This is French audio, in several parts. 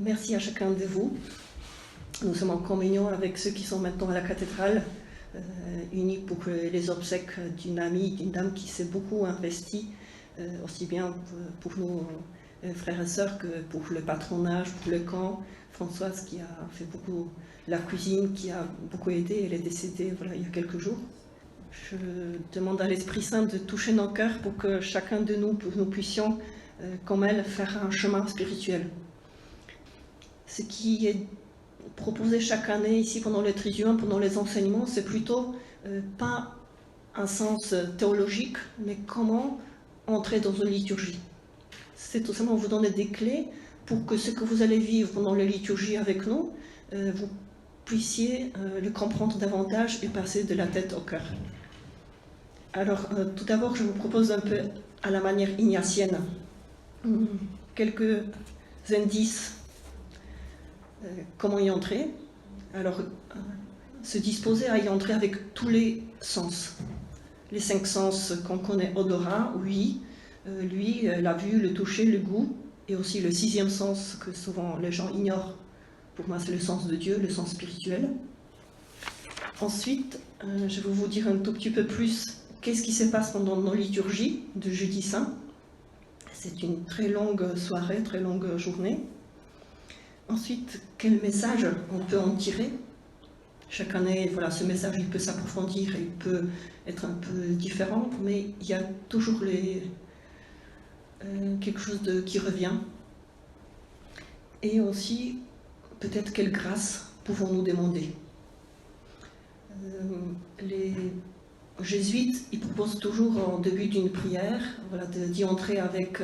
merci à chacun de vous. Nous sommes en communion avec ceux qui sont maintenant à la cathédrale, unis pour les obsèques d'une amie, d'une dame qui s'est beaucoup investie, aussi bien pour nos frères et sœurs que pour le patronage, pour le camp. Françoise qui a fait beaucoup la cuisine, qui a beaucoup aidé, elle est décédée il y a quelques jours. Je demande à l'Esprit Saint de toucher nos cœurs pour que chacun de nous puissions, comme elle, faire un chemin spirituel. Ce qui est proposé chaque année ici pendant le Triduum, pendant les enseignements, c'est plutôt pas un sens théologique, mais comment entrer dans une liturgie. C'est tout simplement vous donner des clés pour que ce que vous allez vivre pendant la liturgie avec nous, vous puissiez le comprendre davantage et passer de la tête au cœur. Alors, tout d'abord, je vous propose un peu à la manière ignatienne quelques indices. Comment y entrer? Alors, se disposer à y entrer avec tous les sens. Les 5 sens qu'on connaît, odorat, oui, lui, la vue, le toucher, le goût, et aussi le 6e sens que souvent les gens ignorent. Pour moi, c'est le sens de Dieu, le sens spirituel. Ensuite, je vais vous dire un tout petit peu plus qu'est-ce qui se passe pendant nos liturgies de Jeudi Saint. C'est une très longue soirée, très longue journée. Ensuite, quel message on peut en tirer? Chaque année, ce message, il peut s'approfondir, il peut être un peu différent, mais il y a toujours quelque chose qui revient. Et aussi, peut-être quelle grâce pouvons-nous demander? Les jésuites, ils proposent toujours en début d'une prière d'y entrer avec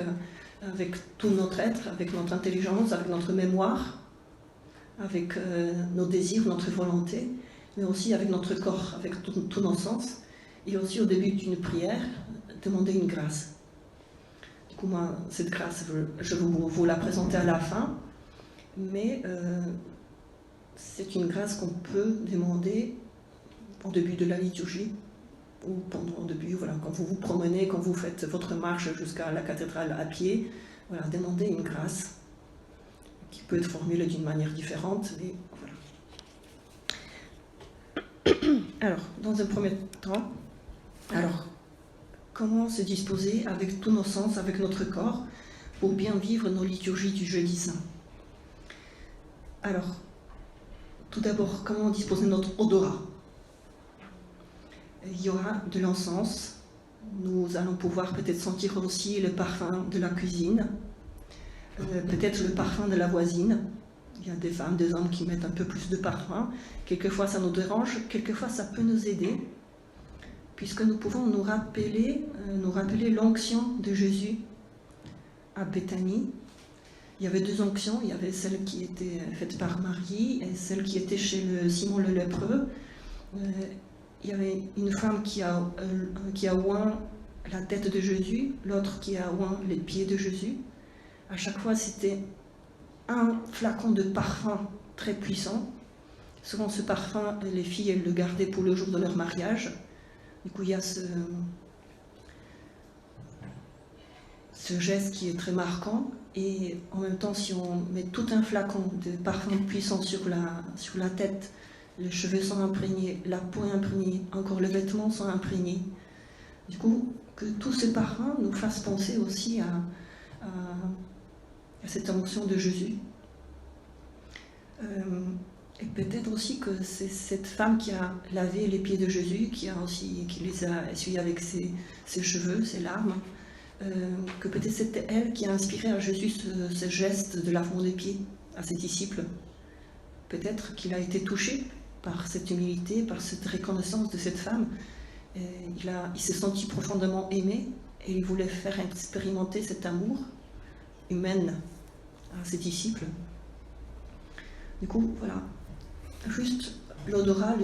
tout notre être, avec notre intelligence, avec notre mémoire, avec nos désirs, notre volonté, mais aussi avec notre corps, avec tous nos sens. Et aussi au début d'une prière, demander une grâce. Du coup, moi, cette grâce, je vais vous la présenter à la fin, mais c'est une grâce qu'on peut demander au début de la liturgie, ou pendant le début, quand vous vous promenez, quand vous faites votre marche jusqu'à la cathédrale à pied, demandez une grâce qui peut être formulée d'une manière différente, mais voilà. Alors, dans un premier temps, comment se disposer avec tous nos sens, avec notre corps, pour bien vivre nos liturgies du Jeudi Saint? Alors, tout d'abord, comment disposer notre odorat? Il y aura de l'encens. Nous allons pouvoir peut-être sentir aussi le parfum de la cuisine, peut-être le parfum de la voisine. Il y a des femmes, des hommes qui mettent un peu plus de parfum. Quelquefois ça nous dérange, quelquefois ça peut nous aider, puisque nous pouvons nous rappeler l'onction de Jésus à Béthanie. Il y avait 2 onctions, il y avait celle qui était faite par Marie et celle qui était chez Simon le lépreux. Il y avait une femme qui a oint la tête de Jésus, l'autre qui a oint les pieds de Jésus. À chaque fois, c'était un flacon de parfum très puissant. Souvent, ce parfum, les filles, elles le gardaient pour le jour de leur mariage. Du coup, il y a ce geste qui est très marquant. Et en même temps, si on met tout un flacon de parfum puissant sur la tête, les cheveux sont imprégnés, la peau est imprégnée, encore les vêtements sont imprégnés. Du coup, que tout ce parfum nous fasse penser aussi à cette onction de Jésus. Et peut-être aussi que c'est cette femme qui a lavé les pieds de Jésus, qui les a essuyés avec ses cheveux, ses larmes, que peut-être c'était elle qui a inspiré à Jésus ce geste de lavement des pieds à ses disciples. Peut-être qu'il a été touché par cette humilité, par cette reconnaissance de cette femme. Il s'est senti profondément aimé et il voulait faire expérimenter cet amour humain à ses disciples. Du coup, juste l'odorat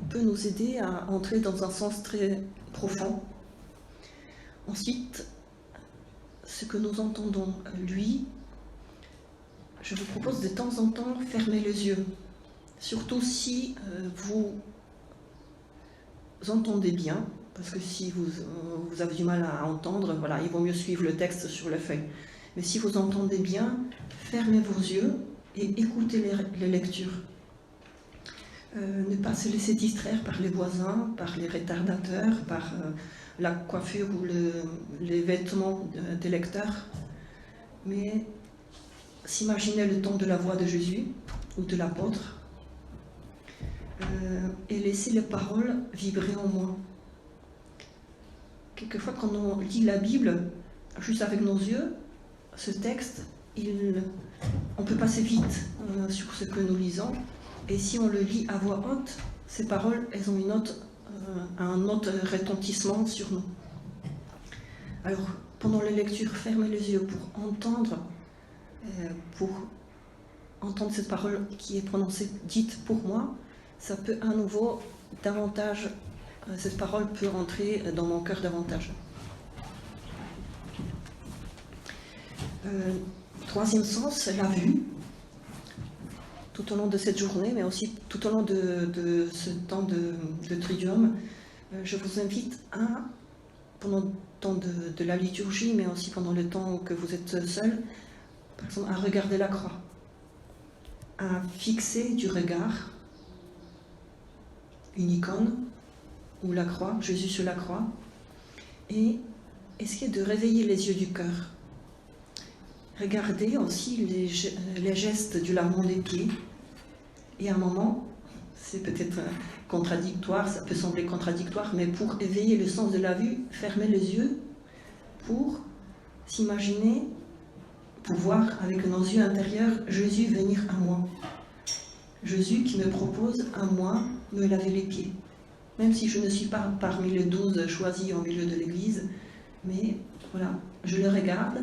peut nous aider à entrer dans un sens très profond. Ensuite, ce que nous entendons, lui, je vous propose de temps en temps fermer les yeux. Surtout si vous entendez bien, parce que si vous avez du mal à entendre, il vaut mieux suivre le texte sur la feuille. Mais si vous entendez bien, fermez vos yeux et écoutez les lectures. Ne pas se laisser distraire par les voisins, par les retardateurs, par la coiffure ou les vêtements des lecteurs, mais s'imaginer le ton de la voix de Jésus ou de l'apôtre et laisser les paroles vibrer en moi. Quelquefois, quand on lit la Bible, juste avec nos yeux, ce texte, on peut passer vite sur ce que nous lisons, et si on le lit à voix haute, ces paroles, elles ont un autre retentissement sur nous. Alors, pendant la lecture, fermez les yeux pour entendre cette parole qui est prononcée, dite pour moi. Ça peut à nouveau davantage, cette parole peut rentrer dans mon cœur davantage. Troisième sens, c'est la vue. Tout au long de cette journée, mais aussi tout au long de ce temps de Triduum, je vous invite pendant le temps de la liturgie, mais aussi pendant le temps que vous êtes seul, par exemple, à regarder la croix, à fixer du regard une icône ou la croix, Jésus sur la croix, et essayer de réveiller les yeux du cœur. Regardez aussi les gestes du lavement des pieds. Et à un moment, c'est peut-être contradictoire, ça peut sembler contradictoire, mais pour éveiller le sens de la vue, fermez les yeux pour s'imaginer, pour voir avec nos yeux intérieurs Jésus venir à moi. Jésus qui me propose à moi me laver les pieds. Même si je ne suis pas parmi les 12 choisis au milieu de l'église, mais voilà, je le regarde.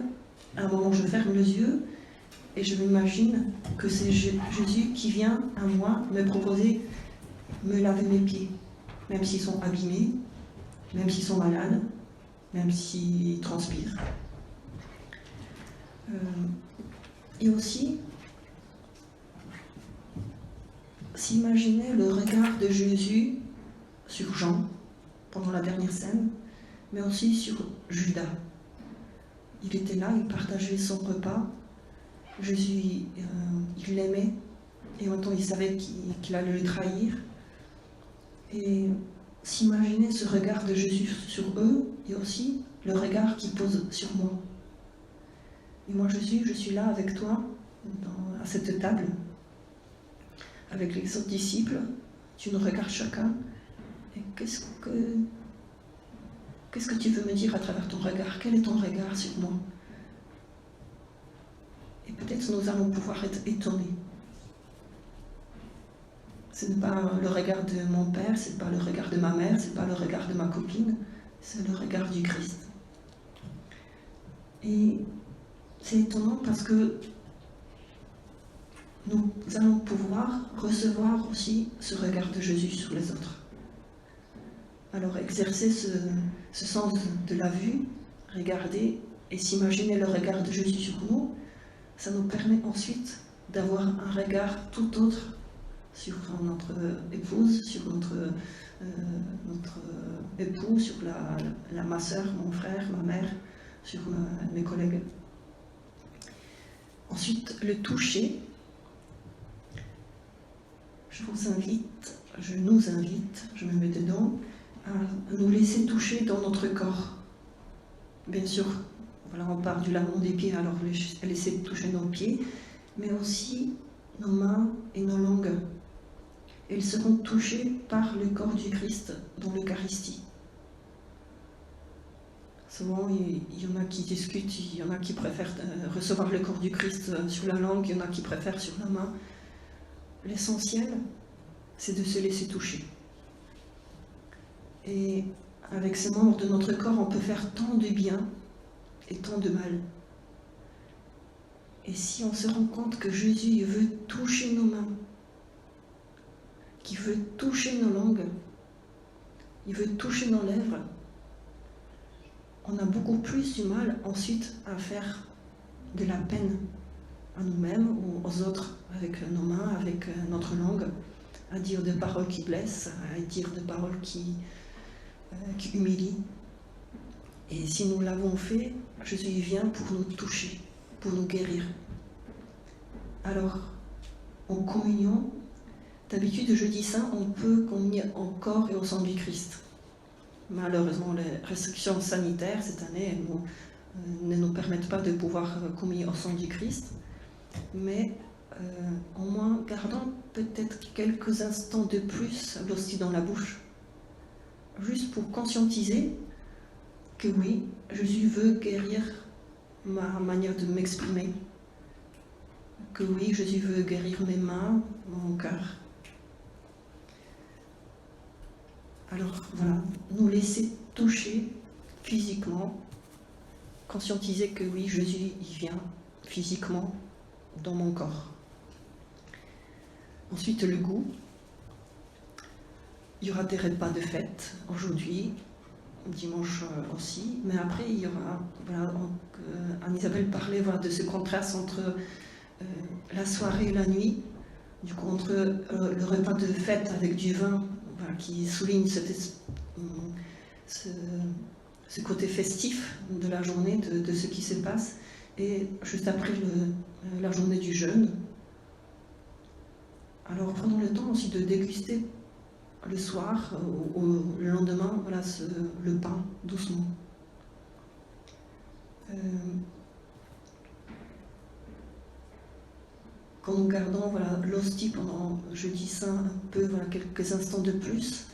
À un moment, je ferme les yeux et je m'imagine que c'est Jésus qui vient à moi me proposer, me laver mes pieds, même s'ils sont abîmés, même s'ils sont malades, même s'ils transpirent. Et aussi, s'imaginer le regard de Jésus sur Jean pendant la dernière scène, mais aussi sur Judas. Il était là, il partageait son repas. Jésus, il l'aimait, et en même temps il savait qu'il allait le trahir. Et s'imaginer ce regard de Jésus sur eux, et aussi le regard qu'il pose sur moi. Et moi Jésus, je suis là avec toi, à cette table, avec les autres disciples. Tu nous regardes chacun, et qu'est-ce que tu veux me dire à travers ton regard? Quel est ton regard sur moi? Et peut-être nous allons pouvoir être étonnés. Ce n'est pas le regard de mon père, ce n'est pas le regard de ma mère, ce n'est pas le regard de ma copine, c'est le regard du Christ. Et c'est étonnant parce que nous allons pouvoir recevoir aussi ce regard de Jésus sur les autres. Alors exercer ce sens de la vue, regarder et s'imaginer le regard de Jésus sur nous, ça nous permet ensuite d'avoir un regard tout autre sur notre épouse, sur notre époux, sur ma soeur, mon frère, ma mère, sur mes collègues. Ensuite, le toucher. Je nous invite, je me mets dedans, à nous laisser toucher dans notre corps. Bien sûr, voilà, on part du lavement des pieds, alors laisser toucher nos pieds, mais aussi nos mains et nos langues. Elles seront touchées par le corps du Christ dans l'Eucharistie. Souvent, il y en a qui discutent, il y en a qui préfèrent recevoir le corps du Christ sur la langue, il y en a qui préfèrent sur la main. L'essentiel, c'est de se laisser toucher. Et avec ces membres de notre corps, on peut faire tant de bien et tant de mal. Et si on se rend compte que Jésus veut toucher nos mains, qu'il veut toucher nos langues, il veut toucher nos lèvres, on a beaucoup plus du mal ensuite à faire de la peine à nous-mêmes ou aux autres avec nos mains, avec notre langue, à dire des paroles qui blessent, à dire des paroles qui humilient. Et si nous l'avons fait, Jésus vient pour nous toucher, pour nous guérir. Alors, en communion, d'habitude, jeudi saint, on peut communier au corps et au sang du Christ. Malheureusement, les restrictions sanitaires cette année ne nous permettent pas de pouvoir communier au sang du Christ, mais au moins gardons peut-être quelques instants de plus l'hostie dans la bouche, juste pour conscientiser que oui, Jésus veut guérir ma manière de m'exprimer, que oui, Jésus veut guérir mes mains, mon cœur. Alors voilà, nous laisser toucher physiquement, conscientiser que oui, Jésus il vient physiquement dans mon corps. Ensuite, le goût. Il y aura des repas de fête aujourd'hui, dimanche aussi, mais après il y aura, voilà, Anne-Isabelle parlait de ce contraste entre la soirée et la nuit, du coup entre le repas de fête avec du vin, voilà, qui souligne ce côté festif de la journée, de ce qui se passe, et juste après la journée du jeûne. Alors prenons le temps aussi de déguster le soir ou le lendemain, voilà, le pain, doucement. Quand nous gardons l'hostie pendant jeudi saint un peu, quelques instants de plus,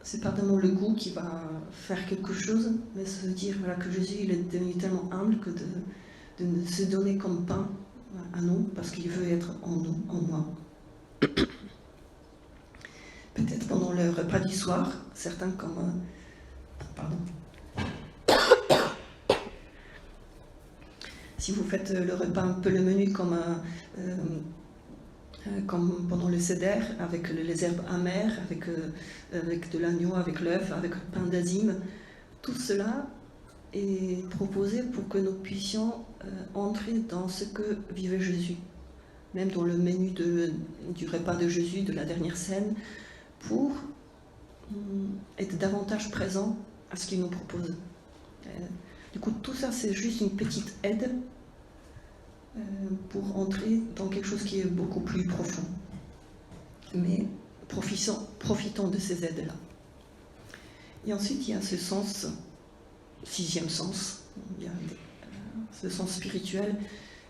c'est pas tellement le goût qui va faire quelque chose, mais se dire que Jésus il est devenu tellement humble que de se donner comme pain à nous, parce qu'il veut être en nous, en moi. Peut-être pendant le repas du soir, certains comme... Si vous faites le repas un peu le menu comme pendant le seder, avec les herbes amères, avec de l'agneau, avec l'œuf, avec le pain d'azime, tout cela est proposé pour que nous puissions entrer dans ce que vivait Jésus, même dans le menu du repas de Jésus, de la dernière scène, pour être davantage présent à ce qu'il nous propose. Du coup, tout ça, c'est juste une petite aide pour entrer dans quelque chose qui est beaucoup plus profond. Mais profitons de ces aides-là. Et ensuite, il y a ce sens, sixième sens, il y a ce sens spirituel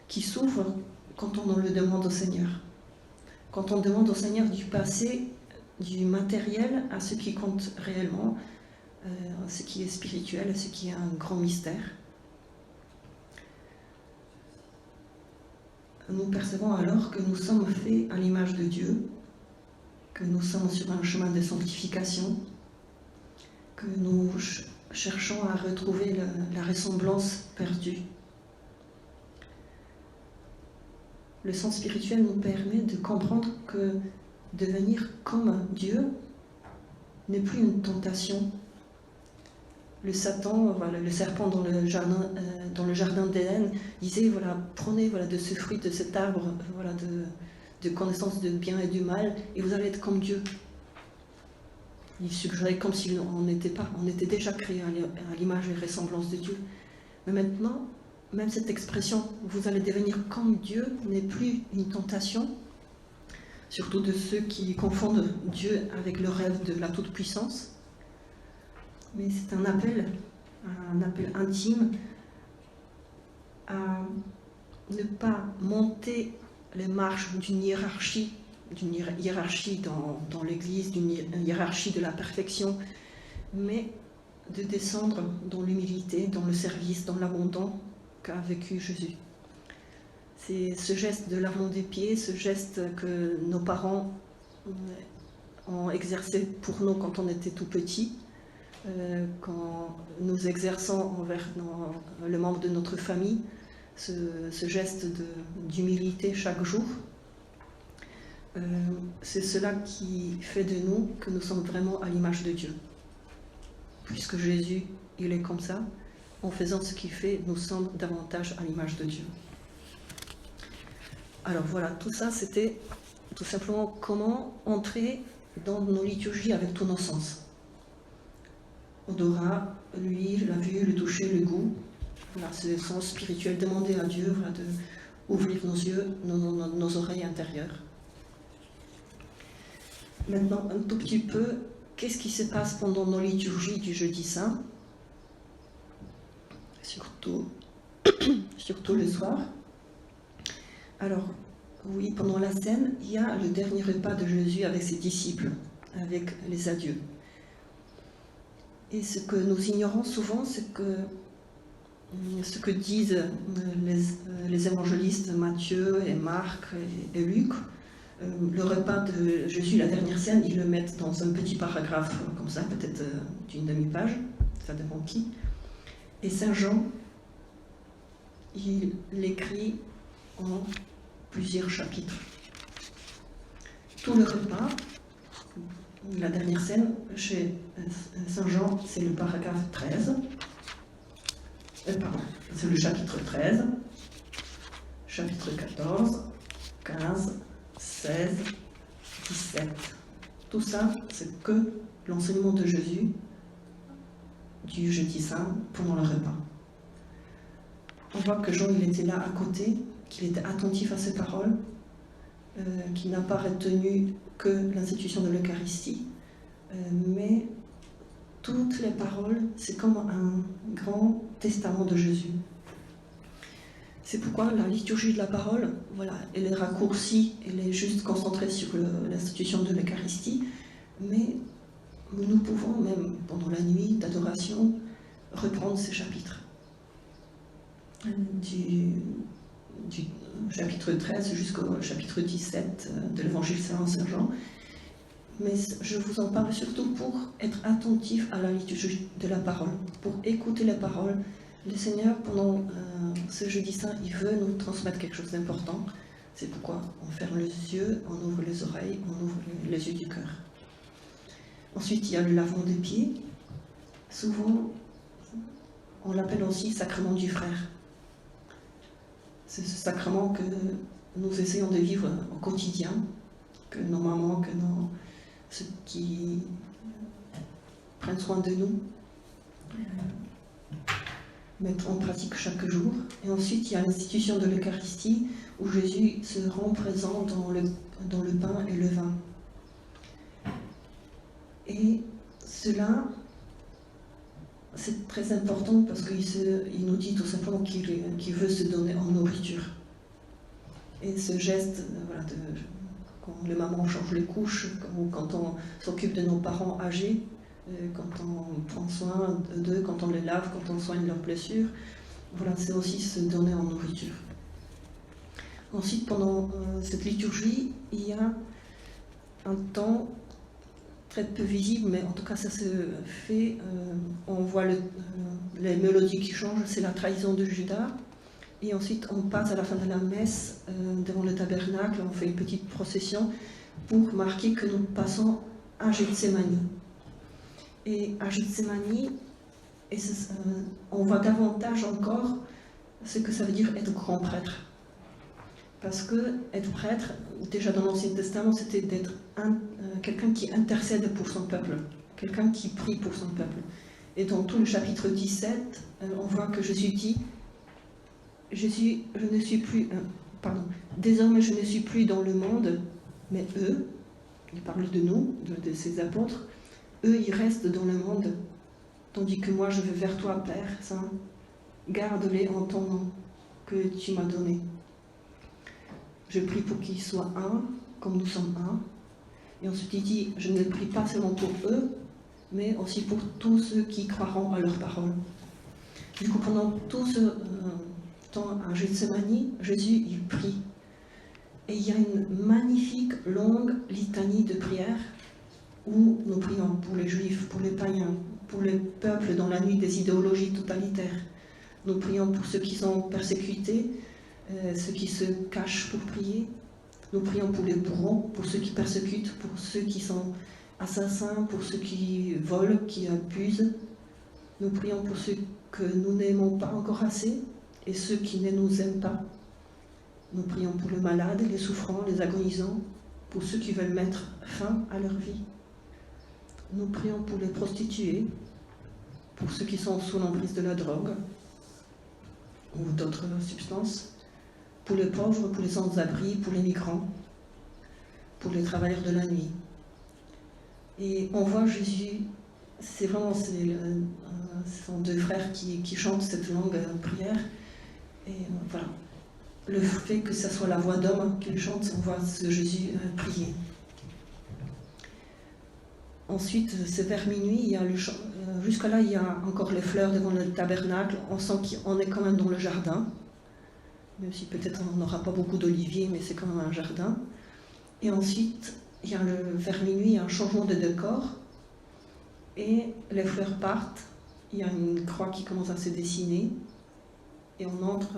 qui s'ouvre quand on le demande au Seigneur. Quand on demande au Seigneur du passer du matériel à ce qui compte réellement, à ce qui est spirituel, à ce qui est un grand mystère. Nous percevons alors que nous sommes faits à l'image de Dieu, que nous sommes sur un chemin de sanctification, que nous cherchons à retrouver la ressemblance perdue. Le sens spirituel nous permet de comprendre que devenir comme Dieu n'est plus une tentation. Le Satan, le serpent dans le jardin d'Éden, disait prenez de ce fruit, de cet arbre de connaissance de bien et du mal, et vous allez être comme Dieu. Il suggérait comme si on n'était pas, on était déjà créé à l'image et ressemblance de Dieu. Mais maintenant, même cette expression, vous allez devenir comme Dieu, n'est plus une tentation, surtout de ceux qui confondent Dieu avec le rêve de la toute-puissance. Mais c'est un appel intime à ne pas monter les marches d'une hiérarchie dans l'Église, d'une hiérarchie de la perfection, mais de descendre dans l'humilité, dans le service, dans l'abandon qu'a vécu Jésus. C'est ce geste de lavement des pieds, ce geste que nos parents ont exercé pour nous quand on était tout petit, quand nous exerçons envers le membre de notre famille, ce geste d'humilité chaque jour, c'est cela qui fait de nous que nous sommes vraiment à l'image de Dieu. Puisque Jésus, il est comme ça, en faisant ce qu'il fait, nous sommes davantage à l'image de Dieu. Alors voilà, tout ça c'était tout simplement comment entrer dans nos liturgies avec tous nos sens. Odorat, l'huile, la vue, le toucher, le goût, Voilà, ce sens spirituel, demander à Dieu voilà, d'ouvrir nos yeux, nos oreilles intérieures. Maintenant, un tout petit peu, qu'est-ce qui se passe pendant nos liturgies du jeudi saint? Surtout le soir. Alors, oui, pendant la scène, il y a le dernier repas de Jésus avec ses disciples, avec les adieux. Et ce que nous ignorons souvent, c'est que ce que disent les évangélistes Matthieu et Marc et Luc, le repas de Jésus, la dernière scène, ils le mettent dans un petit paragraphe comme ça, peut-être d'une demi-page, ça dépend qui. Et Saint Jean, il l'écrit en plusieurs chapitres. Tout le repas, la dernière scène, chez Saint Jean, c'est le paragraphe 13. Pardon, c'est le chapitre 13, chapitre 14, 15, 16, 17. Tout ça, c'est que l'enseignement de Jésus du jeudi saint pendant le repas. On voit que Jean, il était là à côté, qu'il était attentif à ses paroles, qu'il n'a pas retenu que l'institution de l'Eucharistie, mais toutes les paroles, c'est comme un grand testament de Jésus. C'est pourquoi la liturgie de la parole, voilà, elle est raccourcie, elle est juste concentrée sur l'institution de l'Eucharistie, mais nous pouvons même, pendant la nuit d'adoration, reprendre ces chapitres. Du chapitre 13 jusqu'au chapitre 17 de l'Évangile selon Saint Jean. Mais je vous en parle surtout pour être attentif à la liturgie de la parole, pour écouter les paroles. Le Seigneur, pendant ce jeudi saint, il veut nous transmettre quelque chose d'important. C'est pourquoi on ferme les yeux, on ouvre les oreilles, on ouvre les yeux du cœur. Ensuite, il y a le lavement des pieds. Souvent, on l'appelle aussi sacrement du frère. C'est ce sacrement que nous essayons de vivre au quotidien, que nos mamans, que ceux qui prennent soin de nous mettent en pratique chaque jour. Et ensuite, il y a l'institution de l'Eucharistie, où Jésus se rend présent dans le pain et le vin. Et cela, c'est très important parce qu'il nous dit tout simplement qu'il veut se donner en nourriture. Et ce geste, voilà, quand les mamans changent les couches, ou quand on s'occupe de nos parents âgés, quand on prend soin d'eux, quand on les lave, quand on soigne leurs blessures, voilà, c'est aussi se donner en nourriture. Ensuite, pendant cette liturgie, il y a un temps très peu visible, mais en tout cas ça se fait, on voit les mélodies qui changent, c'est la trahison de Judas, et ensuite on passe à la fin de la messe devant le tabernacle, on fait une petite procession pour marquer que nous passons à Gethsémani. Et à Gethsémani, on voit davantage encore ce que ça veut dire être grand prêtre. Parce que être prêtre, déjà dans l'Ancien Testament, c'était d'être quelqu'un qui intercède pour son peuple, quelqu'un qui prie pour son peuple. Et dans tout le chapitre 17, on voit que Jésus dit désormais je ne suis plus dans le monde, mais eux, il parle de nous, de ses apôtres, eux ils restent dans le monde, tandis que moi je vais vers toi, Père Saint, garde-les en ton nom que tu m'as donné. Je prie pour qu'ils soient un, comme nous sommes un. Et ensuite il dit, je ne prie pas seulement pour eux, mais aussi pour tous ceux qui croiront à leurs paroles. Du coup, pendant tout ce temps à Gethsémani, Jésus, il prie. Et il y a une magnifique, longue litanie de prières où nous prions pour les Juifs, pour les païens, pour les peuples dans la nuit des idéologies totalitaires. Nous prions pour ceux qui sont persécutés, ceux qui se cachent pour prier. Nous prions pour les bourreaux, pour ceux qui persécutent, pour ceux qui sont assassins, pour ceux qui volent, qui abusent. Nous prions pour ceux que nous n'aimons pas encore assez et ceux qui ne nous aiment pas. Nous prions pour les malades, les souffrants, les agonisants, pour ceux qui veulent mettre fin à leur vie. Nous prions pour les prostituées, pour ceux qui sont sous l'emprise de la drogue. ou d'autres substances, pour les pauvres, pour les sans-abri, pour les migrants, pour les travailleurs de la nuit. Et on voit Jésus, c'est vraiment, ce sont deux frères qui chantent cette longue prière. Et voilà, le fait que ce soit la voix d'homme qui chante, on voit ce Jésus prier. Ensuite, c'est vers minuit, il y a le chant. Jusque-là, il y a encore les fleurs devant le tabernacle. On sent qu'on est quand même dans le jardin, même si peut-être on n'aura pas beaucoup d'oliviers, mais c'est quand même un jardin. Et ensuite, il y a vers minuit, il y a un changement de décor, et les fleurs partent. Il y a une croix qui commence à se dessiner, et on entre.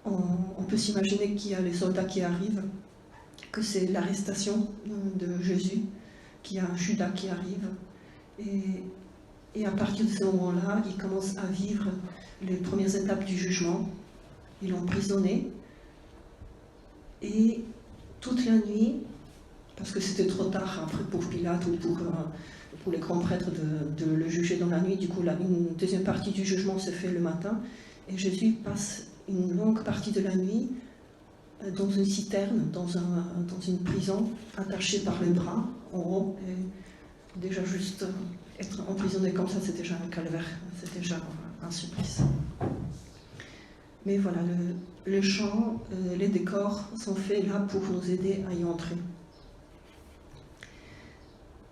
On peut s'imaginer qu'il y a les soldats qui arrivent, que c'est l'arrestation de Jésus, qu'il y a un Judas qui arrive. Et à partir de ce moment-là, il commence à vivre les premières étapes du jugement. Ils l'ont emprisonné. Et toute la nuit, parce que c'était trop tard après pour Pilate ou pour les grands prêtres de le juger dans la nuit, du coup, une deuxième partie du jugement se fait le matin. Et Jésus passe une longue partie de la nuit dans une citerne, dans une prison, attaché par les bras en haut. Et déjà juste être emprisonné comme ça, c'est déjà un calvaire, c'est déjà un supplice. Mais voilà, le chant, les décors sont faits là pour nous aider à y entrer.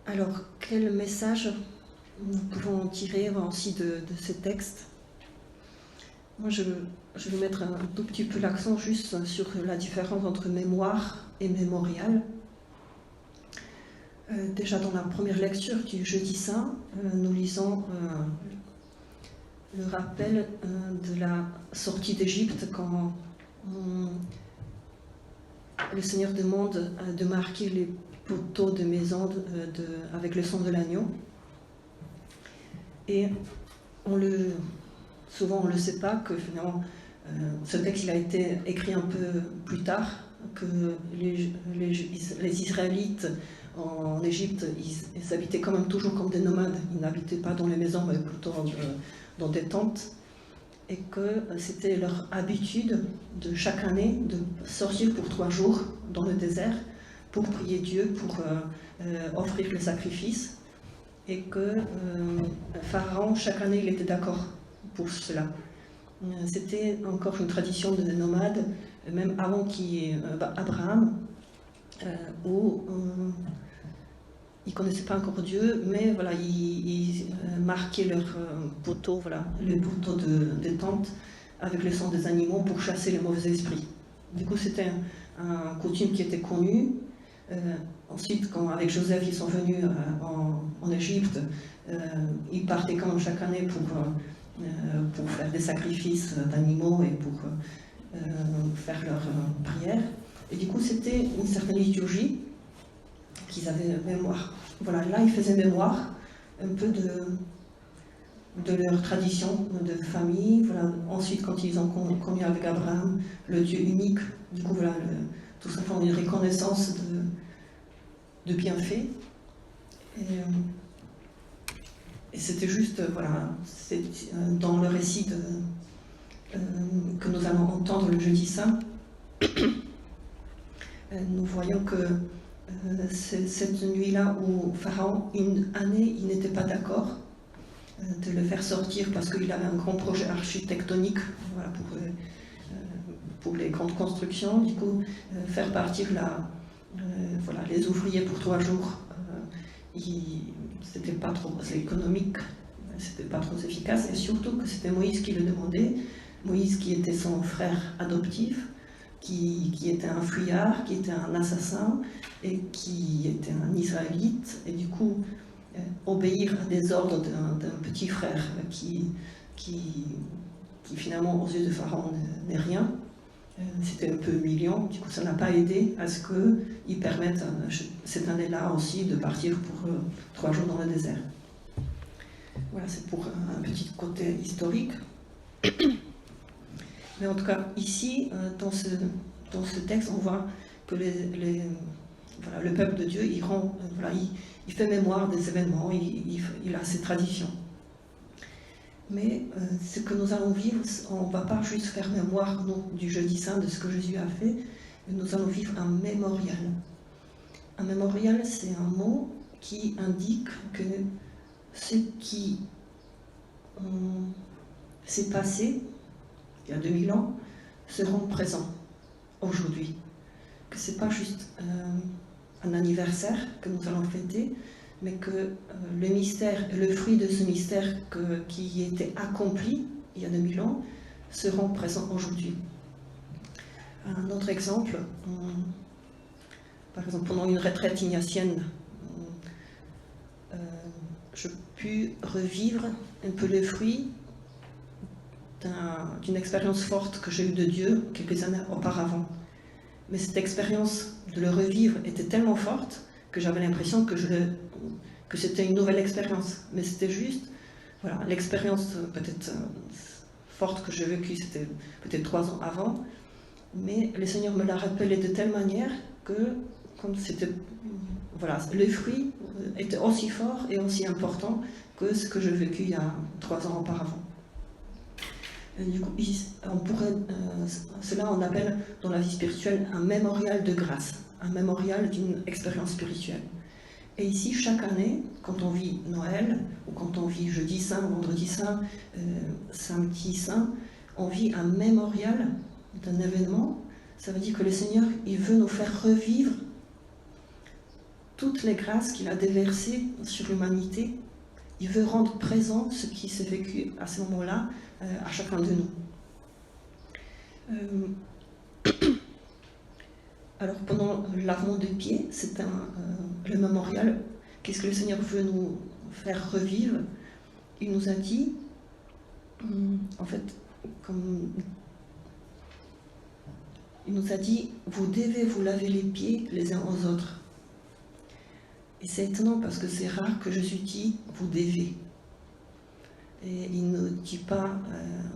Alors, quel message nous pouvons tirer aussi de ces textes? Moi, je vais mettre un tout petit peu l'accent juste sur la différence entre mémoire et mémorial. Déjà dans la première lecture du Jeudi Saint, nous lisons le rappel de la sortie d'Égypte quand le Seigneur demande de marquer les poteaux de maison avec le sang de l'agneau. Et souvent on ne le sait pas que finalement ce texte il a été écrit un peu plus tard, que les Israélites en Égypte, ils habitaient quand même toujours comme des nomades. Ils n'habitaient pas dans les maisons, mais plutôt dans des tentes. Et que c'était leur habitude de chaque année de sortir pour 3 jours dans le désert pour prier Dieu, pour offrir le sacrifice. Et que Pharaon, chaque année, il était d'accord pour cela. C'était encore une tradition de nomades, même avant Abraham, où ils ne connaissaient pas encore Dieu, mais voilà, ils marquaient leurs poteaux, les poteaux des tentes, avec le sang des animaux pour chasser les mauvais esprits. Du coup, c'était un coutume qui était connu. Ensuite, quand avec Joseph, ils sont venus en Égypte, ils partaient quand même chaque année pour faire des sacrifices d'animaux et pour faire leurs prières. Et du coup, c'était une certaine liturgie qu'ils avaient mémoire. Voilà, là, ils faisaient mémoire un peu de leur tradition de famille. Voilà. Ensuite, quand ils ont connu avec Abraham le Dieu unique, du coup, voilà, tout simplement une reconnaissance de bienfaits. Et c'était juste, voilà, dans le récit que nous allons entendre le Jeudi Saint, nous voyons que cette nuit-là où Pharaon, une année, il n'était pas d'accord de le faire sortir parce qu'il avait un grand projet architectonique, voilà, pour les grandes constructions. Du coup, faire partir les ouvriers pour 3 jours, c'était pas trop économique, c'était pas trop efficace, et surtout que c'était Moïse qui le demandait, Moïse qui était son frère adoptif, qui était un fuyard, qui était un assassin, et qui était un Israélite, et du coup, obéir à des ordres d'un petit frère qui finalement, aux yeux de Pharaon, n'est rien, c'était un peu humiliant. Du coup, ça n'a pas aidé à ce qu'ils permettent cette année-là aussi de partir pour 3 jours dans le désert. Voilà, c'est pour un petit côté historique. Mais en tout cas, ici, dans ce texte, on voit que le peuple de Dieu, il fait mémoire des événements, il a ses traditions. Mais ce que nous allons vivre, on ne va pas juste faire mémoire du jeudi saint, de ce que Jésus a fait, mais nous allons vivre un mémorial. Un mémorial, c'est un mot qui indique que ce qui s'est passé il y a 2000 ans seront présents aujourd'hui. Que ce n'est pas juste un anniversaire que nous allons fêter, mais que le mystère, le fruit de ce mystère qui était accompli il y a 2000 ans seront présents aujourd'hui. Un autre exemple, par exemple pendant une retraite ignatienne, je pu revivre un peu les fruits d'une expérience forte que j'ai eue de Dieu quelques années auparavant. Mais cette expérience de le revivre était tellement forte que j'avais l'impression que c'était une nouvelle expérience. Mais c'était juste, voilà, l'expérience peut-être forte que j'ai vécue, c'était peut-être 3 ans avant, mais le Seigneur me l'a rappelé de telle manière que, comme c'était, voilà, le fruit était aussi fort et aussi important que ce que j'ai vécu il y a 3 ans auparavant. Du coup, cela on appelle dans la vie spirituelle un mémorial de grâce, un mémorial d'une expérience spirituelle. Et ici, chaque année, quand on vit Noël, ou quand on vit Jeudi Saint, Vendredi Saint, Samedi Saint, on vit un mémorial d'un événement. Ça veut dire que le Seigneur, il veut nous faire revivre toutes les grâces qu'il a déversées sur l'humanité. Il veut rendre présent ce qui s'est vécu à ce moment-là à chacun de nous. Alors pendant le lavement des pieds, c'est le mémorial. Qu'est-ce que le Seigneur veut nous faire revivre? Il nous a dit, en fait, il nous a dit, vous devez vous laver les pieds les uns aux autres. Et c'est étonnant parce que c'est rare que Jésus dit, vous devez. Et il ne dit pas,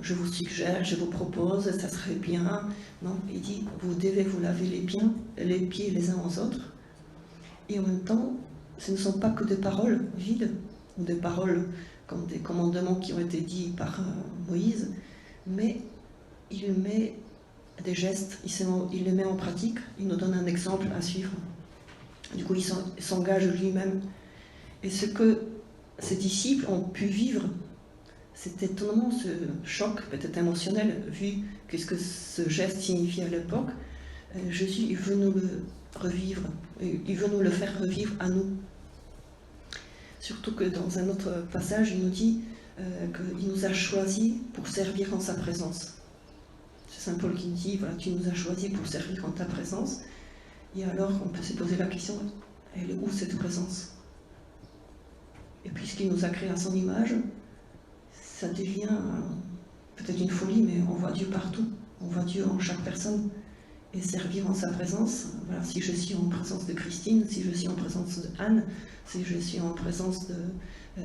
je vous suggère, je vous propose, ça serait bien. Non, il dit, vous devez vous laver les pieds les uns aux autres. Et en même temps, ce ne sont pas que des paroles vides, ou des paroles comme des commandements qui ont été dits par Moïse, mais il met des gestes, il les met en pratique, il nous donne un exemple à suivre. Du coup, il s'engage lui-même. Et ce que ses disciples ont pu vivre, c'était étonnamment ce choc, peut-être émotionnel, vu ce que ce geste signifiait à l'époque. Jésus, il veut nous le revivre, il veut nous le faire revivre à nous. Surtout que dans un autre passage, il nous dit qu'il nous a choisis pour servir en sa présence. C'est Saint Paul qui dit, voilà, tu nous as choisis pour servir en ta présence. Et alors, on peut se poser la question, elle est où cette présence? Et puisqu'il nous a créés à son image, ça devient peut-être une folie, mais on voit Dieu partout. On voit Dieu en chaque personne. Et servir en sa présence, voilà, si je suis en présence de Christine, si je suis en présence de Anne, si je suis en présence de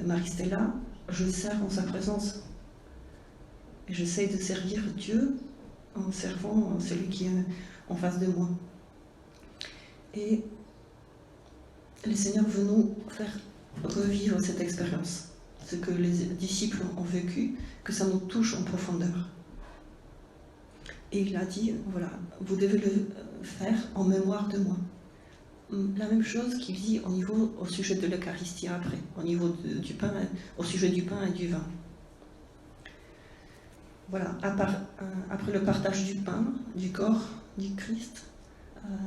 Marie-Stella, je sers en sa présence. Et j'essaye de servir Dieu en servant celui qui est en face de moi. Et le Seigneur veut nous faire revivre cette expérience, ce que les disciples ont vécu, que ça nous touche en profondeur. Et il a dit, voilà, vous devez le faire en mémoire de moi. La même chose qu'il dit au sujet de l'Eucharistie après, au niveau du pain, au sujet du pain et du vin. Voilà, après le partage du pain, du corps du Christ,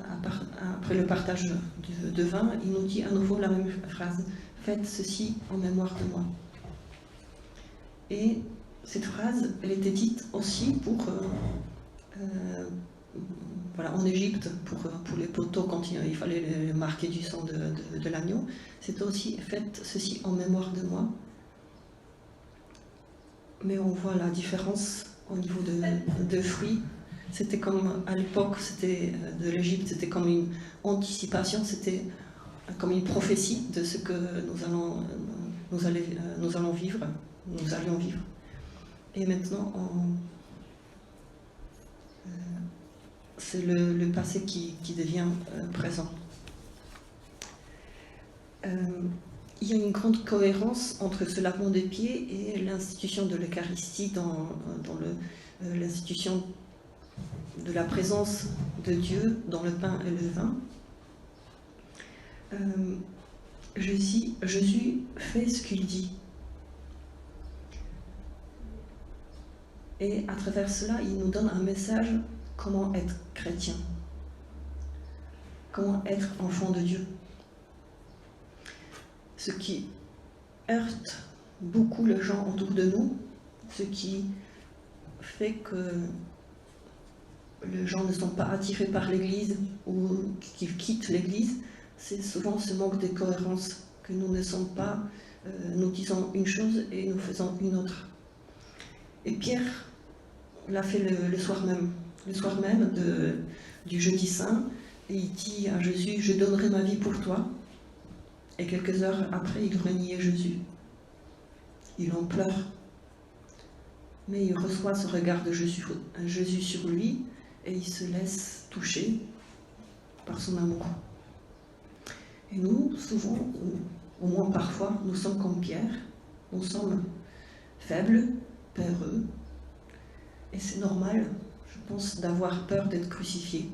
après le partage de vin, il nous dit à nouveau la même phrase, faites ceci en mémoire de moi. Et cette phrase, elle était dite aussi pour... voilà, en Égypte, pour les poteaux, quand il fallait les marquer du sang de l'agneau, c'était aussi « faites ceci en mémoire de moi ». Mais on voit la différence au niveau de fruits. C'était comme, à l'époque de l'Égypte, c'était comme une anticipation, c'était comme une prophétie de ce que nous allions vivre. Et maintenant, c'est le passé qui devient présent. il y a une grande cohérence entre ce lavement des pieds et l'institution de l'Eucharistie dans l'institution de la présence de Dieu dans le pain et le vin. Jésus fait ce qu'il dit. Et à travers cela, il nous donne un message comment être chrétien, comment être enfant de Dieu. Ce qui heurte beaucoup les gens autour de nous, ce qui fait que les gens ne sont pas attirés par l'Église ou qu'ils quittent l'Église, c'est souvent ce manque de cohérence, que nous ne sommes pas, nous disons une chose et nous faisons une autre. Et Pierre l'a fait le soir même du jeudi saint, et il dit à Jésus, je donnerai ma vie pour toi. Et quelques heures après, il reniait Jésus. Il en pleure. Mais il reçoit ce regard de Jésus sur lui, et il se laisse toucher par son amour. Et nous, souvent, au moins parfois, nous sommes comme Pierre, nous sommes faibles, peureux, et c'est normal, je pense, d'avoir peur d'être crucifié,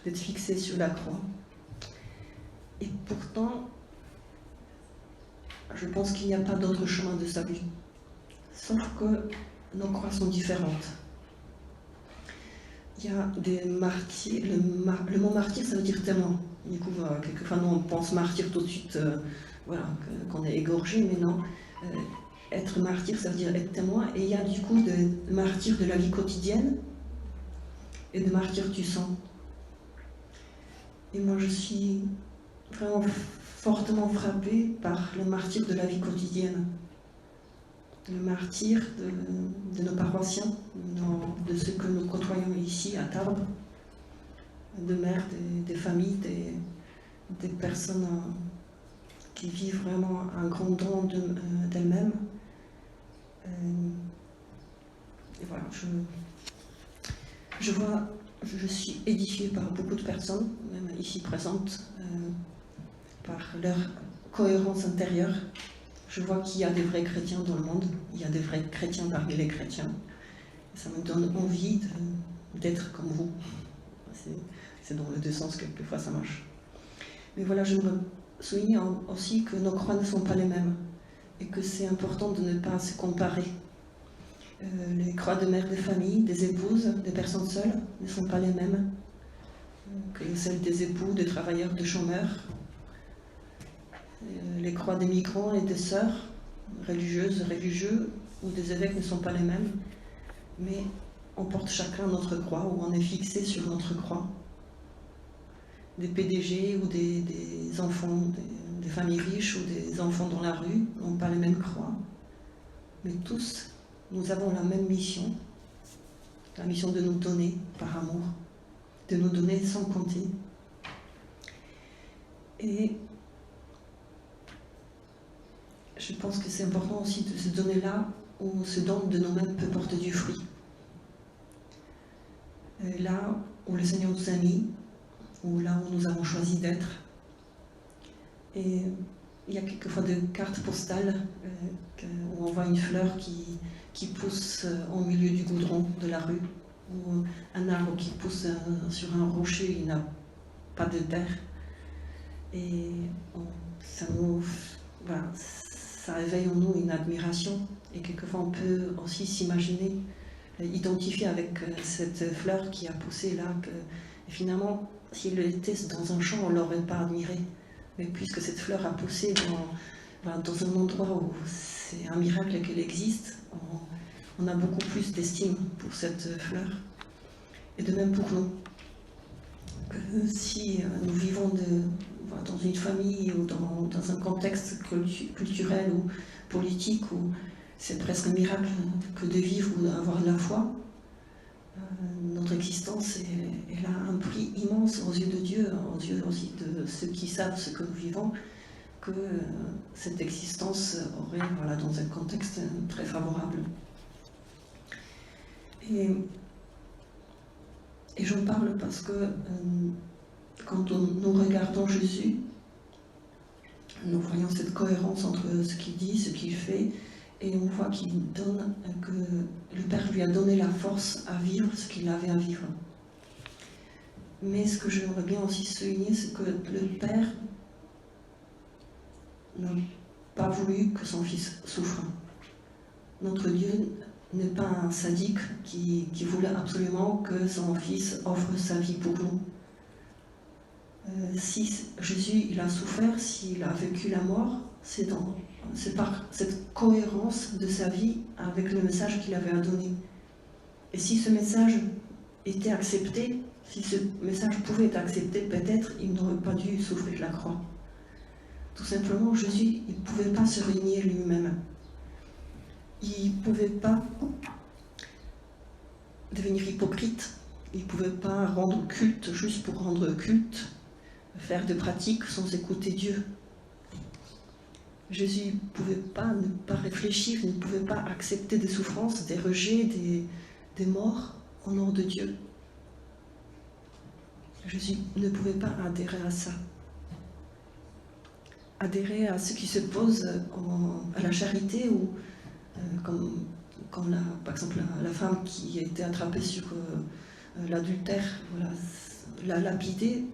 d'être fixé sur la croix. Et pourtant, je pense qu'il n'y a pas d'autre chemin de salut, sauf que nos croix sont différentes. Il y a des martyrs, le mot martyr, ça veut dire témoin. Du coup, quelquefois, nous, on pense martyr tout de suite, qu'on est égorgé, mais non. Être martyr, ça veut dire être témoin. Et il y a du coup des martyrs de la vie quotidienne et des martyrs du sang. Et moi, je suis vraiment fortement frappée par le martyr de la vie quotidienne. Le martyr de nos paroissiens, de ceux que nous côtoyons ici à Tarbes, de mères, des familles, des personnes qui vivent vraiment un grand don d'elles-mêmes. Et voilà, je suis édifiée par beaucoup de personnes, même ici présentes, par leur cohérence intérieure. Je vois qu'il y a des vrais chrétiens dans le monde, il y a des vrais chrétiens parmi les chrétiens. Et ça me donne envie d'être comme vous. C'est dans les deux sens, quelquefois ça marche. Mais voilà, j'aimerais souligner aussi que nos croix ne sont pas les mêmes et que c'est important de ne pas se comparer. Les croix de mères de famille, des épouses, des personnes seules ne sont pas les mêmes que celles des époux, des travailleurs, des chômeurs. Les croix des migrants et des sœurs, religieuses, religieux, ou des évêques ne sont pas les mêmes, mais on porte chacun notre croix, ou on est fixé sur notre croix. Des PDG ou des enfants, des familles riches ou des enfants dans la rue n'ont pas les mêmes croix, mais tous, nous avons la même mission, la mission de nous donner par amour, de nous donner sans compter. Et je pense que c'est important aussi de se donner là où ce don de nous-mêmes peut porter du fruit. Là où le Seigneur nous a mis, ou là où nous avons choisi d'être. Et il y a quelquefois des cartes postales où on voit une fleur qui pousse au milieu du goudron de la rue, ou un arbre qui pousse sur un rocher, il n'a pas de terre. Et ça réveille en nous une admiration. Et quelquefois on peut aussi s'imaginer, identifier avec cette fleur qui a poussé là, et finalement, si elle était dans un champ, on ne l'aurait pas admirée. Mais puisque cette fleur a poussé dans un endroit où c'est un miracle qu'elle existe, on a beaucoup plus d'estime pour cette fleur. Et de même pour nous. Si nous vivons dans une famille ou dans un contexte culturel ou politique où c'est presque un miracle que de vivre ou d'avoir de la foi, notre existence elle a un prix immense aux yeux de Dieu, aux yeux aussi de ceux qui savent ce que nous vivons, que cette existence aurait dans un contexte très favorable. Et j'en parle parce que quand nous regardons Jésus, nous voyons cette cohérence entre ce qu'il dit, ce qu'il fait, et on voit que le Père lui a donné la force à vivre ce qu'il avait à vivre. Mais ce que j'aimerais bien aussi souligner, c'est que le Père n'a pas voulu que son Fils souffre. Notre Dieu n'est pas un sadique qui voulait absolument que son Fils offre sa vie pour nous. Si Jésus il a souffert, s'il a vécu la mort, c'est par cette cohérence de sa vie avec le message qu'il avait à donner. Et si ce message était accepté, si ce message pouvait être accepté, peut-être il n'aurait pas dû souffrir la croix. Tout simplement, Jésus, il ne pouvait pas se régner lui-même. Il ne pouvait pas devenir hypocrite. Il ne pouvait pas rendre culte juste pour rendre culte, faire de pratiques sans écouter Dieu. Jésus ne pouvait pas ne pas réfléchir, ne pouvait pas accepter des souffrances, des rejets, des morts au nom de Dieu. Jésus ne pouvait pas adhérer à ça. Adhérer à ce qui se pose à la charité ou comme quand par exemple la femme qui a été attrapée sur l'adultère, voilà, la lapidée.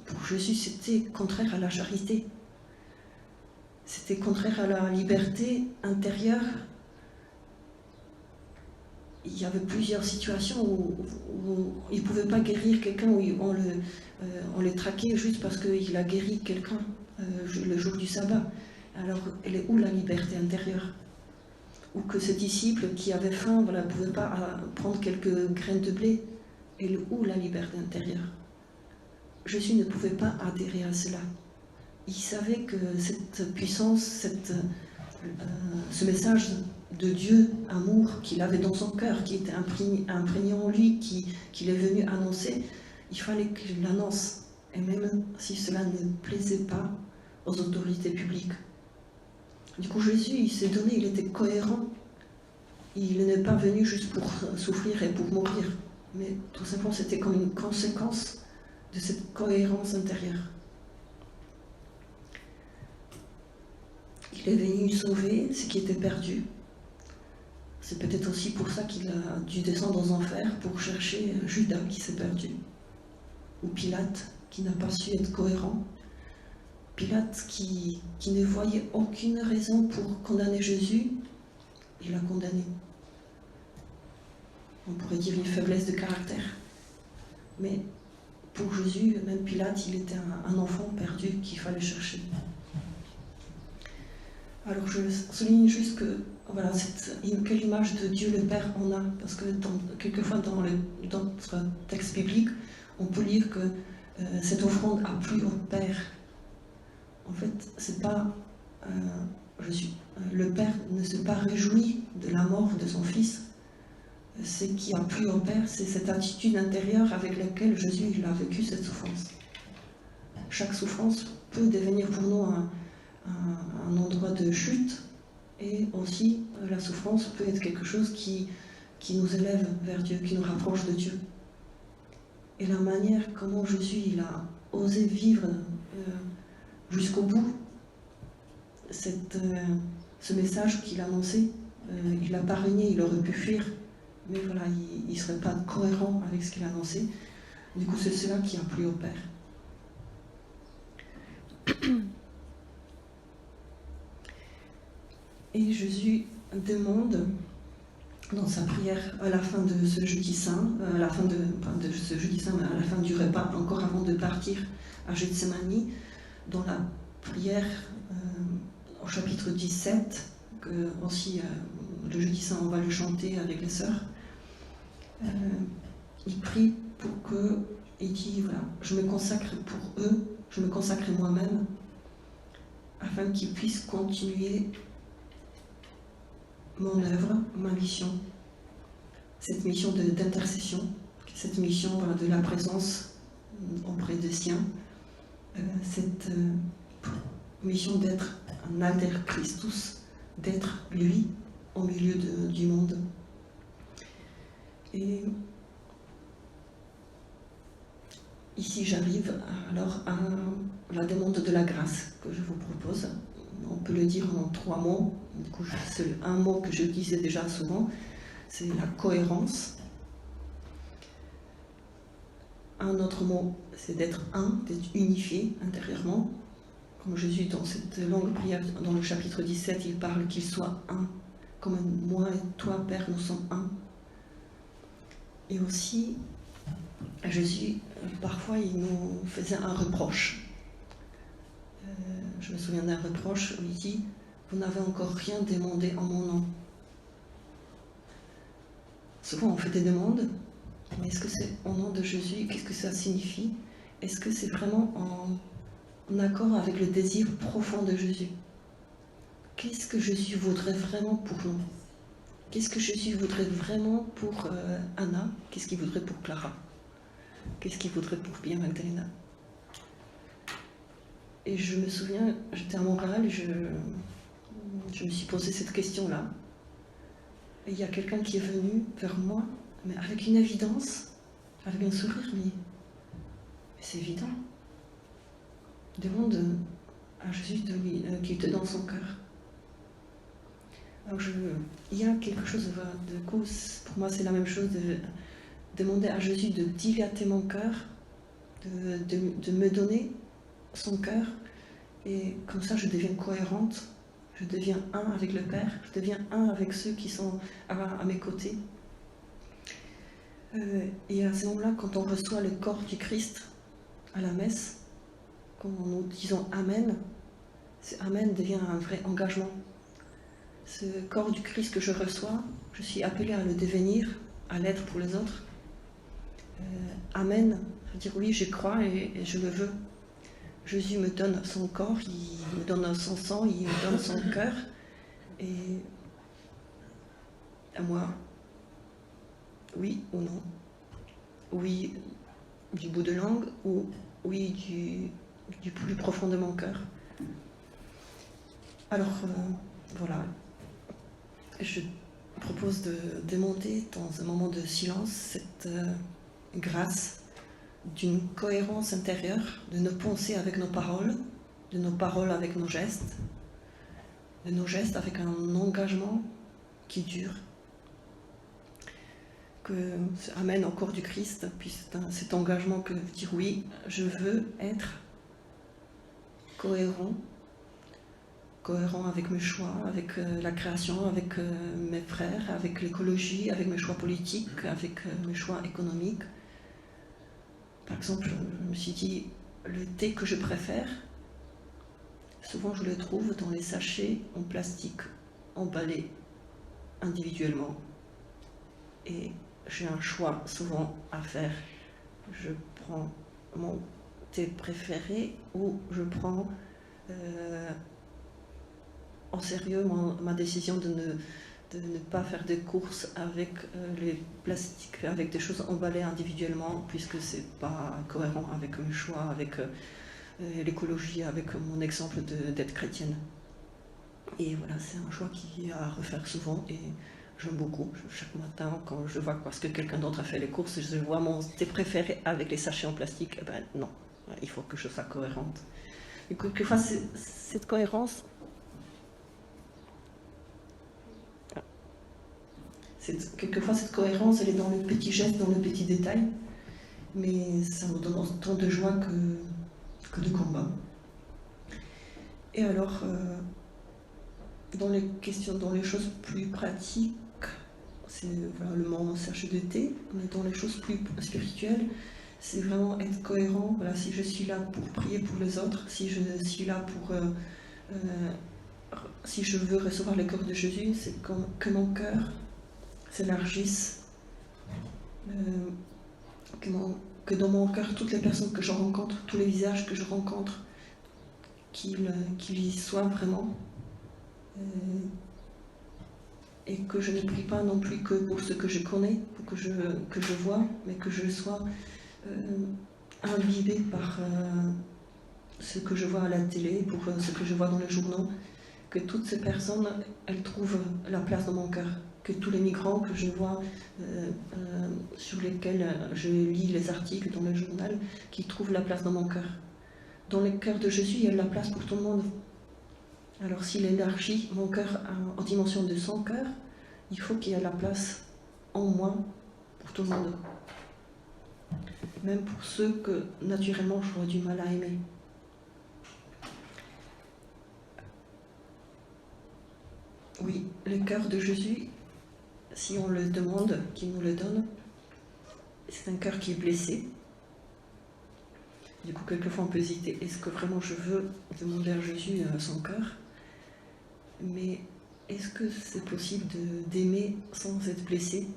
Pour Jésus, c'était contraire à la charité. C'était contraire à la liberté intérieure. Il y avait plusieurs situations où il ne pouvait pas guérir quelqu'un, où on le traquait juste parce qu'il a guéri quelqu'un le jour du sabbat. Alors, elle est où la liberté intérieure? Ou que ce disciple qui avait faim ne pouvait pas prendre quelques graines de blé. Elle est où la liberté intérieure? Jésus ne pouvait pas adhérer à cela. Il savait que cette puissance, ce message de Dieu, amour, qu'il avait dans son cœur, qui était imprégné en lui, qu'il est venu annoncer, il fallait qu'il l'annonce. Et même si cela ne plaisait pas aux autorités publiques. Du coup, Jésus, il s'est donné, il était cohérent. Il n'est pas venu juste pour souffrir et pour mourir. Mais tout simplement, c'était comme une conséquence de cette cohérence intérieure. Il est venu sauver ce qui était perdu. C'est peut-être aussi pour ça qu'il a dû descendre aux enfers pour chercher Judas qui s'est perdu. Ou Pilate qui n'a pas su être cohérent. Pilate qui ne voyait aucune raison pour condamner Jésus, il l'a condamné. On pourrait dire une faiblesse de caractère. Mais pour Jésus, même Pilate, il était un enfant perdu qu'il fallait chercher. Alors je souligne juste que, voilà, quelle image de Dieu le Père on a, parce que quelquefois dans notre texte biblique, on peut lire que cette offrande a plu au Père. En fait, c'est pas le Père ne s'est pas réjoui de la mort de son Fils. Ce qui a plu au Père, c'est cette attitude intérieure avec laquelle Jésus il a vécu cette souffrance. Chaque souffrance peut devenir pour nous un endroit de chute, et aussi la souffrance peut être quelque chose qui nous élève vers Dieu, qui nous rapproche de Dieu. Et la manière comment Jésus il a osé vivre jusqu'au bout ce message qu'il a annoncé, il n'a pas régné, il aurait pu fuir, mais voilà, il ne serait pas cohérent avec ce qu'il a annoncé. Du coup, c'est cela qui a plu au Père. Et Jésus demande dans sa prière à la fin de ce jeudi saint, à la fin du repas, encore avant de partir à Gethsémani, dans la prière au chapitre 17, que aussi le jeudi saint on va le chanter avec les sœurs, il prie pour que, il dit voilà, je me consacre pour eux, je me consacre moi-même, afin qu'ils puissent continuer mon œuvre, ma mission, cette mission d'intercession, cette mission de la présence auprès des siens, cette mission d'être un alter Christus, d'être lui au milieu du monde. Et ici j'arrive alors à la demande de la grâce que je vous propose. On peut le dire en 3 mots. Du coup, c'est un mot que je disais déjà souvent, c'est la cohérence. Un autre mot, c'est d'être un, d'être unifié intérieurement. Comme Jésus, dans cette longue prière, dans le chapitre 17, il parle qu'il soit un. Comme moi et toi, Père, nous sommes un. Et aussi, Jésus, parfois, il nous faisait un reproche. Je me souviens d'un reproche où il dit « Vous n'avez encore rien demandé en mon nom ». Souvent, on fait des demandes, mais est-ce que c'est au nom de Jésus? Qu'est-ce que ça signifie? Est-ce que c'est vraiment en accord avec le désir profond de Jésus? Qu'est-ce que Jésus voudrait vraiment pour nous? Qu'est-ce que Jésus voudrait vraiment pour Anna? Qu'est-ce qu'il voudrait pour Clara? Qu'est-ce qu'il voudrait pour Pia Magdalena? Et je me souviens, j'étais à Montréal et je me suis posé cette question-là. Et il y a quelqu'un qui est venu vers moi, mais avec une évidence, avec un sourire, mais c'est évident. Demande à Jésus qu'il te donne son cœur. Alors il y a quelque chose, de coup, pour moi c'est la même chose, de demander à Jésus de dilater mon cœur, de me donner son cœur, et comme ça je deviens cohérente, je deviens un avec le Père, je deviens un avec ceux qui sont à mes côtés. Et à ce moment-là, quand on reçoit le corps du Christ à la messe, quand nous disons Amen, ce Amen devient un vrai engagement. Ce corps du Christ que je reçois, je suis appelée à le devenir, à l'être pour les autres. Amen, ça veut dire oui, je crois et je le veux. Jésus me donne son corps, il me donne son sang, il me donne son cœur. Et à moi, oui ou non. Oui du bout de langue ou oui du plus profond de mon cœur. Alors, voilà. Je propose de demander dans un moment de silence cette grâce d'une cohérence intérieure, de nos pensées avec nos paroles, de nos paroles avec nos gestes, de nos gestes avec un engagement qui dure, que ça amène au corps du Christ, puis cet engagement que de dire oui, je veux être cohérent avec mes choix, avec la création, avec mes frères, avec l'écologie, avec mes choix politiques, avec mes choix économiques. Par exemple, je me suis dit, le thé que je préfère, souvent je le trouve dans les sachets en plastique, emballés individuellement. Et j'ai un choix souvent à faire. Je prends mon thé préféré ou je prends en sérieux ma décision de ne pas faire des courses avec les plastiques, avec des choses emballées individuellement, puisque c'est pas cohérent avec mes choix, avec l'écologie, avec mon exemple d'être chrétienne. Et voilà, c'est un choix qui est à refaire souvent et j'aime beaucoup. Chaque matin, quand je vois parce que quelqu'un d'autre a fait les courses, je vois mon thé préféré avec les sachets en plastique, eh ben non, il faut que je sois cohérente. Et quelquefois, cette cohérence, quelquefois cette cohérence, elle est dans le petit geste, dans le petit détail, mais ça me donne autant de joie que de combat. Et alors, dans les choses plus pratiques, c'est voilà, le moment CHEDT, mais dans les choses plus spirituelles, c'est vraiment être cohérent. Voilà, si je suis là pour prier pour les autres, si je suis là pour si je veux recevoir le cœur de Jésus, c'est que mon cœur s'élargisse, que dans mon cœur, toutes les personnes que je rencontre, tous les visages que je rencontre, qu'il y soit vraiment, et que je ne prie pas non plus que pour ce que je connais, pour que je vois, mais que je sois imbibée par ce que je vois à la télé, pour ce que je vois dans les journaux, que toutes ces personnes, elles trouvent la place dans mon cœur, que tous les migrants que je vois, sur lesquels je lis les articles dans le journal, qu'ils trouvent la place dans mon cœur. dans le cœur de Jésus, il y a de la place pour tout le monde. Alors s'il élargit mon cœur en dimension de son cœur, il faut qu'il y ait de la place en moi pour tout le monde. Même pour ceux que naturellement j'aurais du mal à aimer. Oui, le cœur de Jésus, si on le demande, qu'il nous le donne, c'est un cœur qui est blessé. Du coup, quelquefois on peut hésiter, est-ce que vraiment je veux demander à Jésus son cœur? Mais est-ce que c'est possible d'aimer sans être blessé?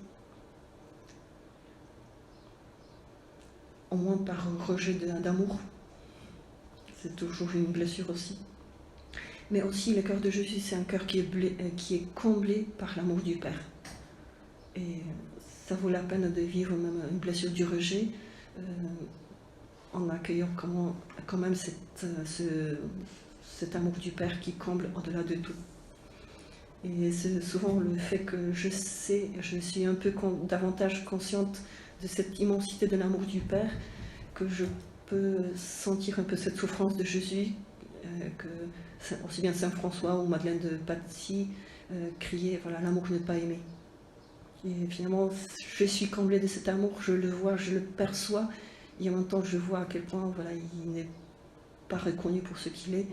Au moins par rejet d'amour. C'est toujours une blessure aussi. Mais aussi, le cœur de Jésus, c'est un cœur qui est comblé par l'amour du Père. Et ça vaut la peine de vivre même une blessure du rejet en accueillant quand même cet amour du Père qui comble au-delà de tout. Et c'est souvent le fait que je suis un peu davantage consciente de cette immensité de l'amour du Père, que je peux sentir un peu cette souffrance de Jésus, que aussi bien Saint François ou Madeleine de Patsy criaient, voilà, l'amour ne pas aimer. Et finalement, je suis comblée de cet amour, je le vois, je le perçois, et en même temps je vois à quel point voilà, il n'est pas reconnu pour ce qu'il est.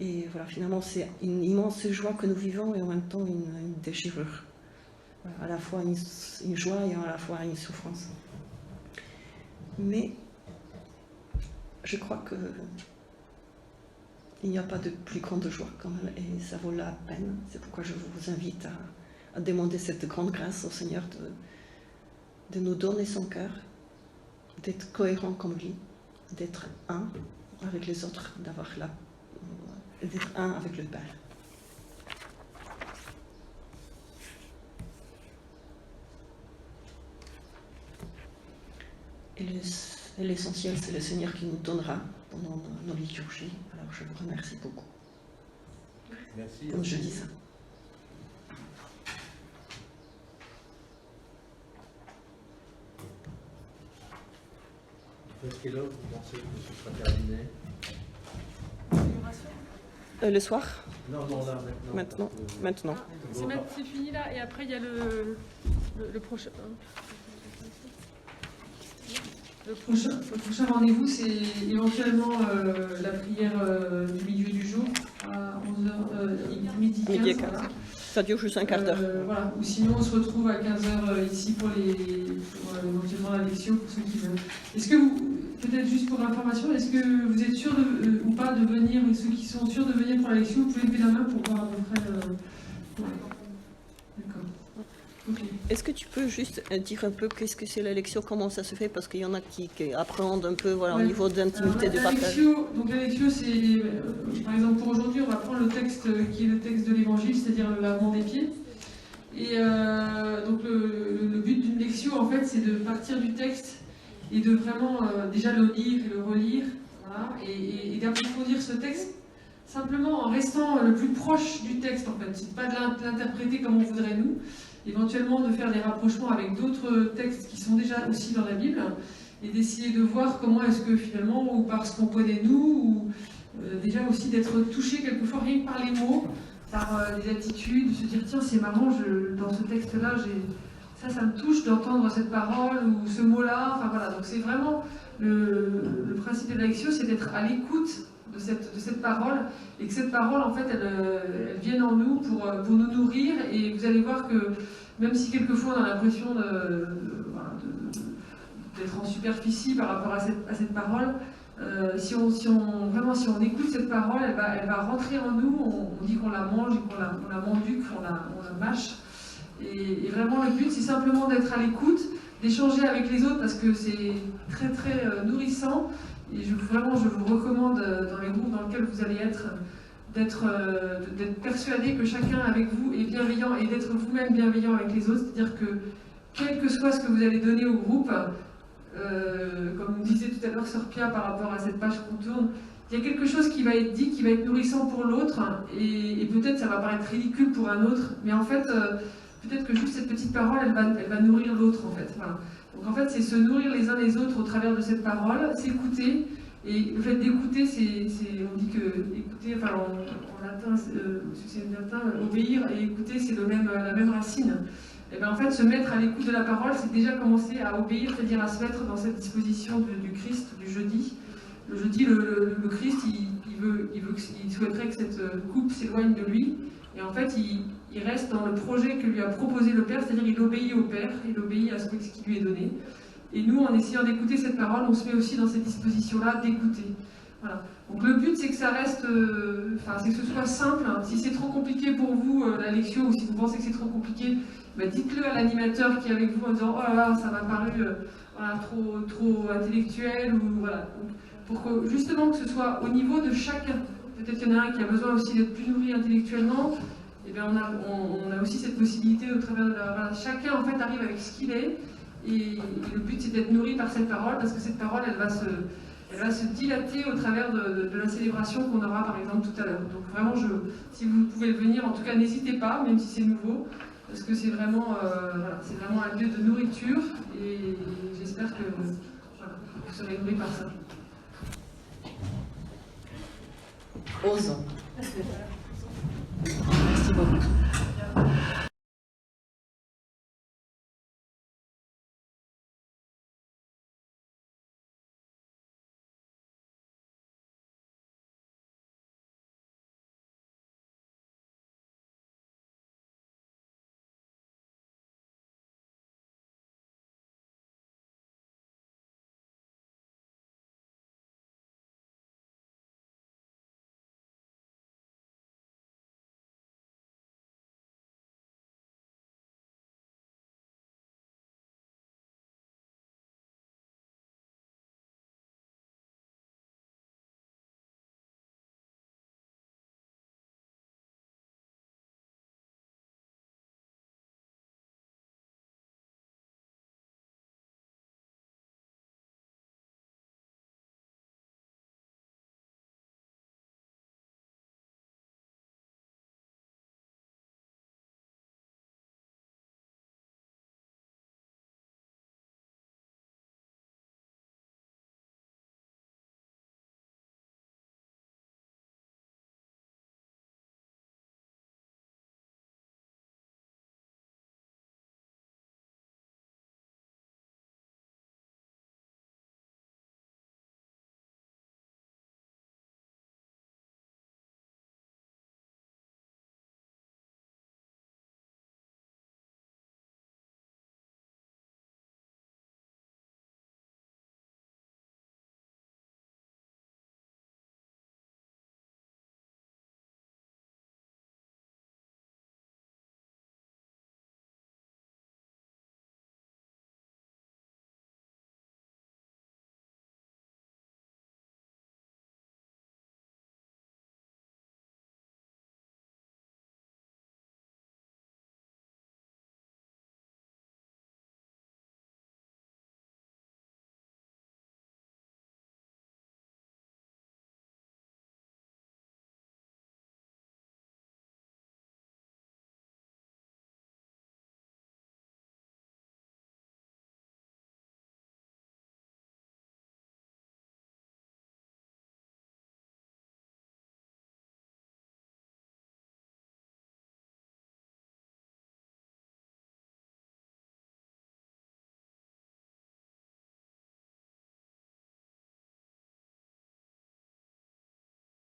Et voilà, finalement, c'est une immense joie que nous vivons et en même temps une déchirure. Voilà, à la fois une joie et à la fois une souffrance. Mais je crois qu'il n'y a pas de plus grande joie quand même et ça vaut la peine. C'est pourquoi je vous invite à demander cette grande grâce au Seigneur de nous donner son cœur, d'être cohérent comme lui, d'être un avec les autres, d'être un avec le Père. Et l'essentiel, c'est le Seigneur qui nous donnera pendant nos liturgies. Alors je vous remercie beaucoup. Merci. Comme je dis ça. Est-ce quelle heure vous pensez que ce sera terminé? Le soir? Non, là, Maintenant. C'est fini là, et après il y a le prochain. Le prochain rendez-vous, c'est éventuellement la prière du milieu du jour à 11h, midi 15. Voilà. Ça dure juste un quart d'heure. Voilà. Ou sinon, on se retrouve à 15h ici pour éventuellement la lecture pour ceux qui veulent. Est-ce que peut-être juste pour information, est-ce que vous êtes sûr ou pas de venir, et ceux qui sont sûrs de venir pour la lecture, vous pouvez lever la main pour voir à peu près. D'accord. Okay. Est-ce que tu peux juste dire un peu qu'est-ce que c'est la lecture, comment ça se fait? Parce qu'il y en a qui appréhendent un peu au niveau d'intimité, de partage. Donc la lecture, c'est, par exemple pour aujourd'hui, on va prendre le texte qui est le texte de l'Évangile, c'est-à-dire le lavement des pieds. Et donc le but d'une lecture, en fait, c'est de partir du texte et de vraiment déjà le lire et le relire, voilà, et d'approfondir ce texte simplement en restant le plus proche du texte, en fait. C'est pas de l'interpréter comme on voudrait nous. Éventuellement de faire des rapprochements avec d'autres textes qui sont déjà aussi dans la Bible et d'essayer de voir comment est-ce que finalement, ou par ce qu'on connaît nous, ou déjà aussi d'être touché quelquefois rien que par les mots, par des attitudes, de se dire tiens c'est marrant, dans ce texte-là, ça me touche d'entendre cette parole ou ce mot-là, enfin voilà, donc c'est vraiment le principe de la lecture, c'est d'être à l'écoute de cette parole, et que cette parole, en fait, elle vienne en nous pour nous nourrir, et vous allez voir que même si quelquefois on a l'impression d'être en superficie par rapport à cette parole, si on écoute cette parole, elle va rentrer en nous, on dit qu'on la mange, et qu'on la manduque, on la mâche, et vraiment le but c'est simplement d'être à l'écoute, d'échanger avec les autres, parce que c'est très très nourrissant. Et je vous recommande, dans les groupes dans lesquels vous allez être, d'être persuadé que chacun avec vous est bienveillant et d'être vous-même bienveillant avec les autres. C'est-à-dire que, quel que soit ce que vous allez donner au groupe, comme nous disait tout à l'heure Sœur Pia par rapport à cette page qu'on tourne, il y a quelque chose qui va être dit, qui va être nourrissant pour l'autre, et peut-être ça va paraître ridicule pour un autre, mais en fait, peut-être que juste cette petite parole, elle va nourrir l'autre, en fait. Voilà. Donc en fait, c'est se nourrir les uns les autres au travers de cette parole, s'écouter, Et le fait d'écouter, on dit que écouter, enfin en latin, c'est le latin, obéir et écouter, c'est la même racine. Et bien en fait, se mettre à l'écoute de la parole, c'est déjà commencer à obéir, c'est-à-dire à se mettre dans cette disposition du Christ, du jeudi. Le jeudi, le Christ, il souhaiterait que cette coupe s'éloigne de lui. Et en fait, il reste dans le projet que lui a proposé le Père, c'est-à-dire il obéit au Père, il obéit à ce qui lui est donné. Et nous, en essayant d'écouter cette parole, on se met aussi dans cette disposition-là d'écouter. Voilà. Donc le but, c'est que ça reste, c'est que ce soit simple. Hein. Si c'est trop compliqué pour vous, la lecture, ou si vous pensez que c'est trop compliqué, bah, dites-le à l'animateur qui est avec vous en disant « Oh là là, ça m'a paru trop intellectuel » ou voilà. Donc, pour que, justement que ce soit au niveau de chacun. Peut-être qu'il y en a un qui a besoin aussi d'être plus nourri intellectuellement. Et bien on a aussi cette possibilité au travers de la... Voilà, chacun en fait arrive avec ce qu'il est. Et le but c'est d'être nourri par cette parole, parce que cette parole elle va se dilater au travers de la célébration qu'on aura par exemple tout à l'heure. Donc vraiment, si vous pouvez venir, en tout cas n'hésitez pas, même si c'est nouveau, parce que c'est vraiment un lieu de nourriture, et j'espère que vous serez nourris par ça. Osons. Merci beaucoup.